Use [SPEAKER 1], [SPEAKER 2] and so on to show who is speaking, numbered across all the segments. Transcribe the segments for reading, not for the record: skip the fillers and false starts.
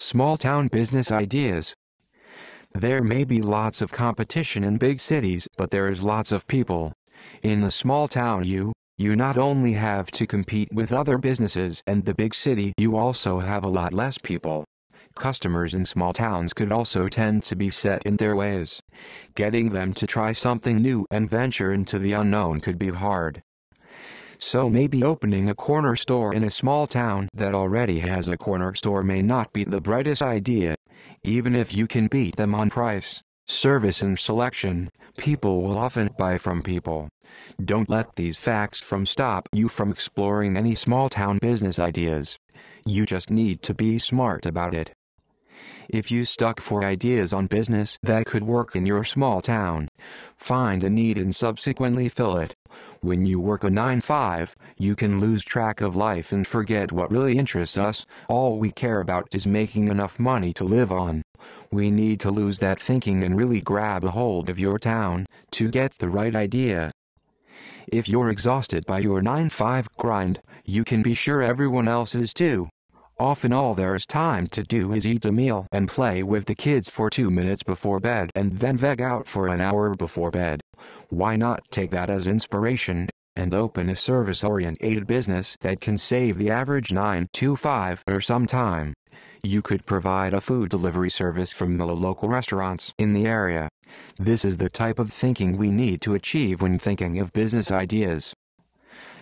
[SPEAKER 1] Small town business ideas. There may be lots of competition in big cities, but there is lots of people. In the small town you not only have to compete with other businesses and the big city, you also have a lot less people. Customers in small towns could also tend to be set in their ways. Getting them to try something new and venture into the unknown could be hard. So maybe opening a corner store in a small town that already has a corner store may not be the brightest idea. Even if you can beat them on price, service and selection, people will often buy from people. Don't let these facts stop you from exploring any small town business ideas. You just need to be smart about it. If you stuck for ideas on business that could work in your small town, find a need and subsequently fill it. When you work a 9-to-5, you can lose track of life and forget what really interests us. All we care about is making enough money to live on. We need to lose that thinking and really grab a hold of your town to get the right idea. If you're exhausted by your 9-to-5 grind, you can be sure everyone else is too. Often all there's time to do is eat a meal and play with the kids for 2 minutes before bed and then veg out for an hour before bed. Why not take that as inspiration and open a service-oriented business that can save the average 9-to-5 or some time? You could provide a food delivery service from the local restaurants in the area. This is the type of thinking we need to achieve when thinking of business ideas.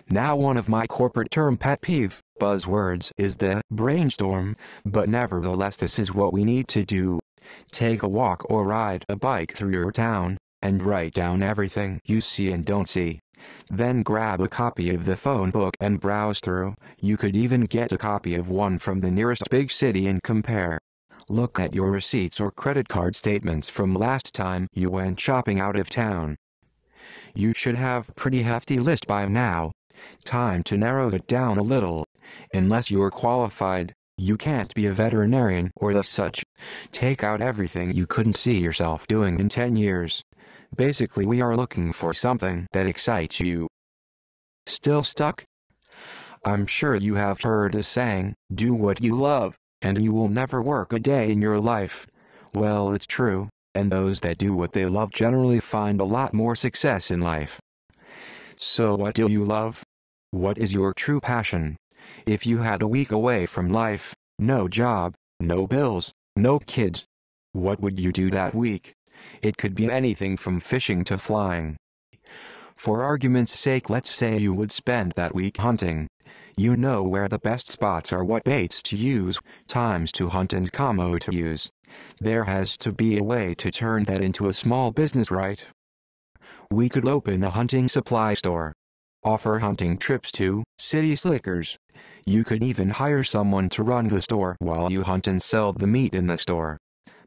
[SPEAKER 1] Now, one of my corporate term pet peeve buzzwords is the brainstorm, but nevertheless this is what we need to do. Take a walk or ride a bike through your town, and write down everything you see and don't see. Then grab a copy of the phone book and browse through. You could even get a copy of one from the nearest big city and compare. Look at your receipts or credit card statements from last time you went shopping out of town. You should have a pretty hefty list by now. Time to narrow it down a little. Unless you're qualified, you can't be a veterinarian or the such. Take out everything you couldn't see yourself doing in 10 years. Basically, we are looking for something that excites you. Still stuck? I'm sure you have heard the saying, do what you love, and you will never work a day in your life. Well, it's true, and those that do what they love generally find a lot more success in life. So what do you love? What is your true passion? If you had a week away from life, no job, no bills, no kids, what would you do that week? It could be anything from fishing to flying. For argument's sake, let's say you would spend that week hunting. You know where the best spots are, what baits to use, times to hunt and camo to use. There has to be a way to turn that into a small business, right? We could open a hunting supply store. Offer hunting trips to city slickers. You could even hire someone to run the store while you hunt and sell the meat in the store.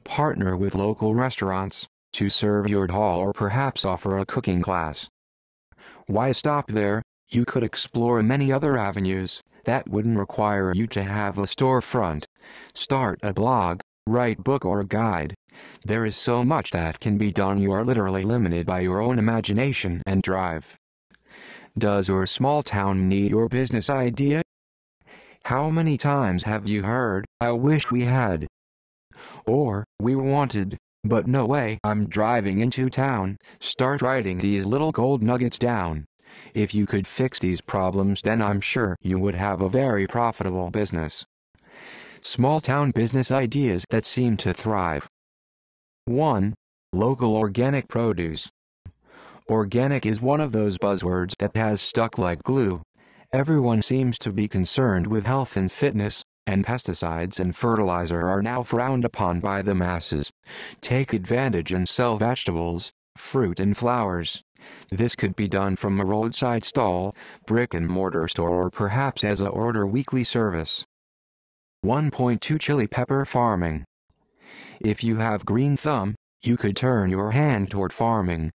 [SPEAKER 1] Partner with local restaurants to serve your haul, or perhaps offer a cooking class. Why stop there? You could explore many other avenues that wouldn't require you to have a storefront. Start a blog, write a book or a guide. There is so much that can be done. You are literally limited by your own imagination and drive. Does your small town need your business idea? How many times have you heard, "I wish we had," or "we wanted, but no way"? I'm driving into town. Start writing these little gold nuggets down. If you could fix these problems, then I'm sure you would have a very profitable business. Small town business ideas that seem to thrive. 1. Local organic produce. Organic is one of those buzzwords that has stuck like glue. Everyone seems to be concerned with health and fitness, and pesticides and fertilizer are now frowned upon by the masses. Take advantage and sell vegetables, fruit and flowers. This could be done from a roadside stall, brick-and-mortar store, or perhaps as a order weekly service. 1.2 Chili pepper farming. If you have green thumb, you could turn your hand toward farming.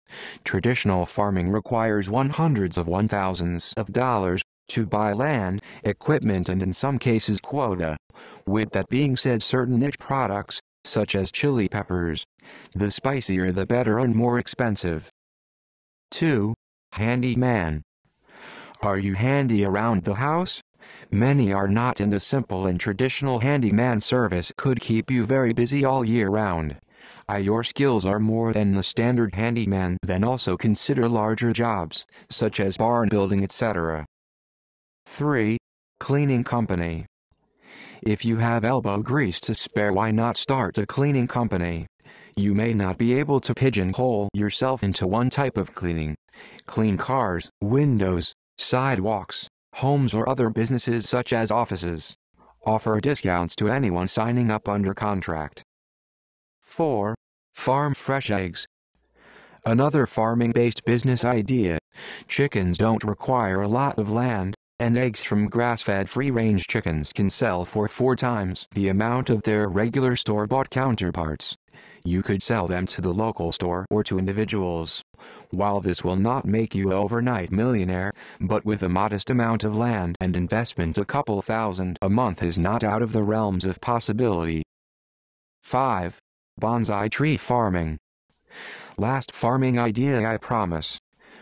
[SPEAKER 1] Traditional farming requires hundreds of thousands of dollars to buy land, equipment, and in some cases quota. With that being said, certain niche products, such as chili peppers, the spicier the better and more expensive. 2. Handyman. Are you handy around the house? Many are not, and a simple and traditional handyman service could keep you very busy all year round. Your skills are more than the standard handyman, then also consider larger jobs, such as barn building, etc. 3. Cleaning company. If you have elbow grease to spare, why not start a cleaning company? You may not be able to pigeonhole yourself into one type of cleaning. Clean cars, windows, sidewalks, homes, or other businesses such as offices. Offer discounts to anyone signing up under contract. 4. Farm fresh eggs. Another farming-based business idea. Chickens don't require a lot of land, and eggs from grass-fed free-range chickens can sell for 4 times the amount of their regular store-bought counterparts. You could sell them to the local store or to individuals. While this will not make you an overnight millionaire, but with a modest amount of land and investment, a couple thousand a month is not out of the realms of possibility. 5. Bonsai tree farming. Last farming idea, I promise.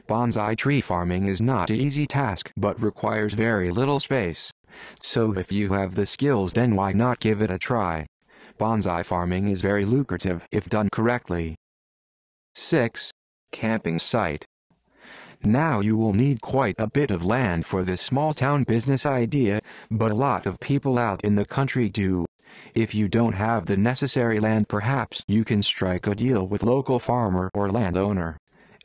[SPEAKER 1] Bonsai tree farming is not an easy task but requires very little space. So if you have the skills, then why not give it a try? Bonsai farming is very lucrative if done correctly. 6. Camping site. Now you will need quite a bit of land for this small town business idea, but a lot of people out in the country do. If you don't have the necessary land, perhaps you can strike a deal with local farmer or landowner.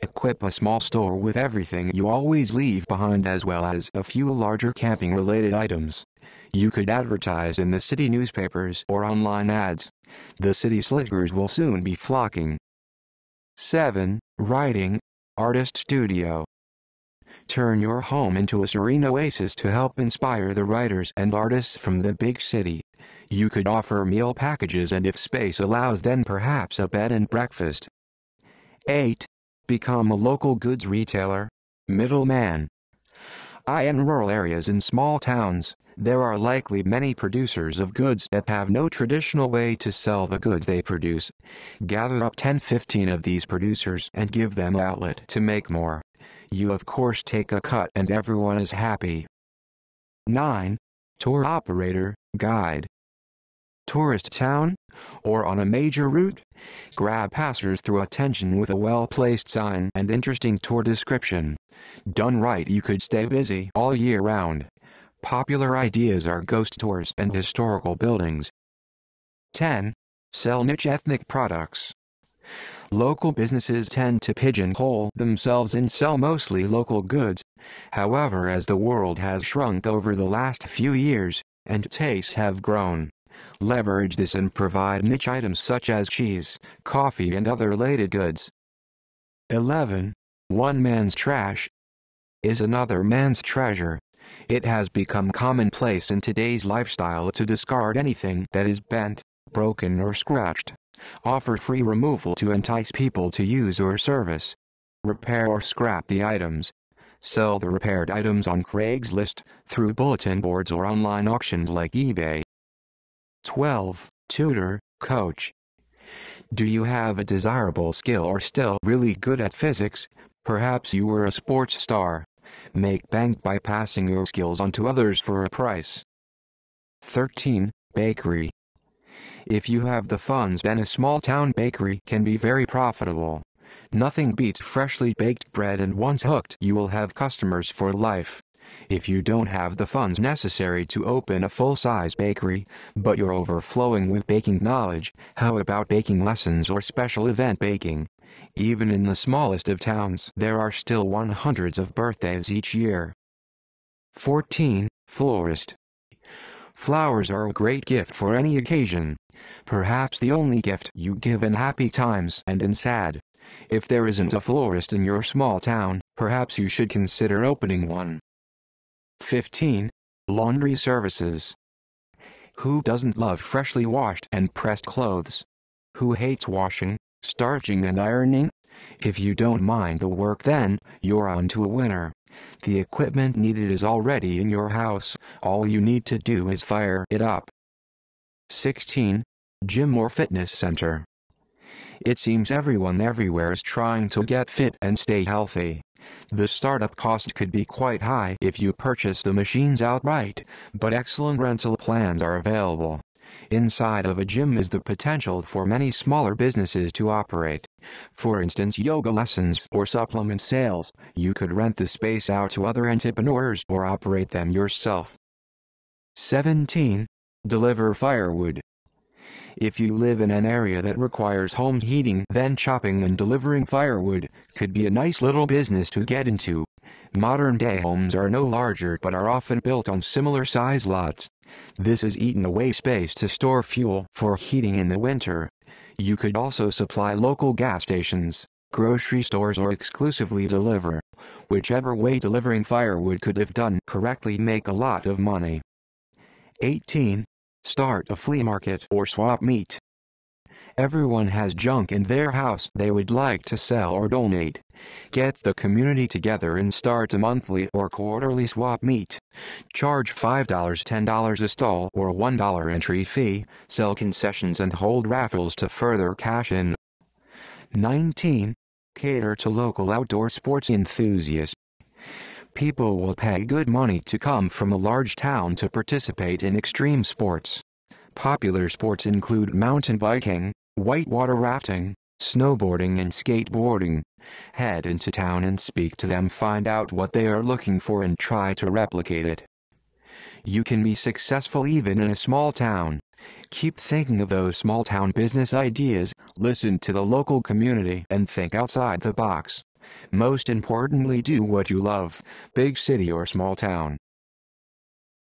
[SPEAKER 1] Equip a small store with everything you always leave behind, as well as a few larger camping-related items. You could advertise in the city newspapers or online ads. The city slickers will soon be flocking. 7. Writing, artist studio. Turn your home into a serene oasis to help inspire the writers and artists from the big city. You could offer meal packages, and if space allows, then perhaps a bed and breakfast. 8. Become a local goods retailer. Middleman. In rural areas and small towns, there are likely many producers of goods that have no traditional way to sell the goods they produce. Gather up 10-15 of these producers and give them an outlet to make more. You of course take a cut and everyone is happy. 9. Tour operator, guide. Tourist town? Or on a major route? Grab passers through attention with a well-placed sign and interesting tour description. Done right, you could stay busy all year round. Popular ideas are ghost tours and historical buildings. 10. Sell niche ethnic products. Local businesses tend to pigeonhole themselves and sell mostly local goods. However, as the world has shrunk over the last few years, and tastes have grown, leverage this and provide niche items such as cheese, coffee, and other related goods. 11. One man's trash is another man's treasure. It has become commonplace in today's lifestyle to discard anything that is bent, broken, or scratched. Offer free removal to entice people to use your service. Repair or scrap the items. Sell the repaired items on Craigslist, through bulletin boards, or online auctions like eBay. 12. Tutor, coach. Do you have a desirable skill or still really good at physics? Perhaps you were a sports star. Make bank by passing your skills on to others for a price. 13. Bakery. If you have the funds, then a small town bakery can be very profitable. Nothing beats freshly baked bread, and once hooked, you will have customers for life. If you don't have the funds necessary to open a full-size bakery, but you're overflowing with baking knowledge, how about baking lessons or special event baking? Even in the smallest of towns, there are still hundreds of birthdays each year. 14. Florist. Flowers are a great gift for any occasion. Perhaps the only gift you give in happy times and in sad. If there isn't a florist in your small town, perhaps you should consider opening one. 15. Laundry services. Who doesn't love freshly washed and pressed clothes? Who hates washing, starching, and ironing? If you don't mind the work, then you're on to a winner. The equipment needed is already in your house. All you need to do is fire it up. 16. Gym or fitness center. It seems everyone everywhere is trying to get fit and stay healthy. The startup cost could be quite high if you purchase the machines outright, but excellent rental plans are available. Inside of a gym is the potential for many smaller businesses to operate. For instance, yoga lessons or supplement sales. You could rent the space out to other entrepreneurs or operate them yourself. 17. Deliver firewood. If you live in an area that requires home heating, then chopping and delivering firewood could be a nice little business to get into. Modern-day homes are no larger but are often built on similar size lots. This has eaten away space to store fuel for heating in the winter. You could also supply local gas stations, grocery stores, or exclusively deliver. Whichever way delivering firewood could, if done correctly, make a lot of money. 18. Start a flea market or swap meet. Everyone has junk in their house they would like to sell or donate. Get the community together and start a monthly or quarterly swap meet. Charge $5, $10 a stall or $1 entry fee, sell concessions and hold raffles to further cash in. 19. Cater to local outdoor sports enthusiasts. People will pay good money to come from a large town to participate in extreme sports. Popular sports include mountain biking, whitewater rafting, snowboarding and skateboarding. Head into town and speak to them, find out what they are looking for and try to replicate it. You can be successful even in a small town. Keep thinking of those small town business ideas, listen to the local community and think outside the box. Most importantly, do what you love, big city or small town.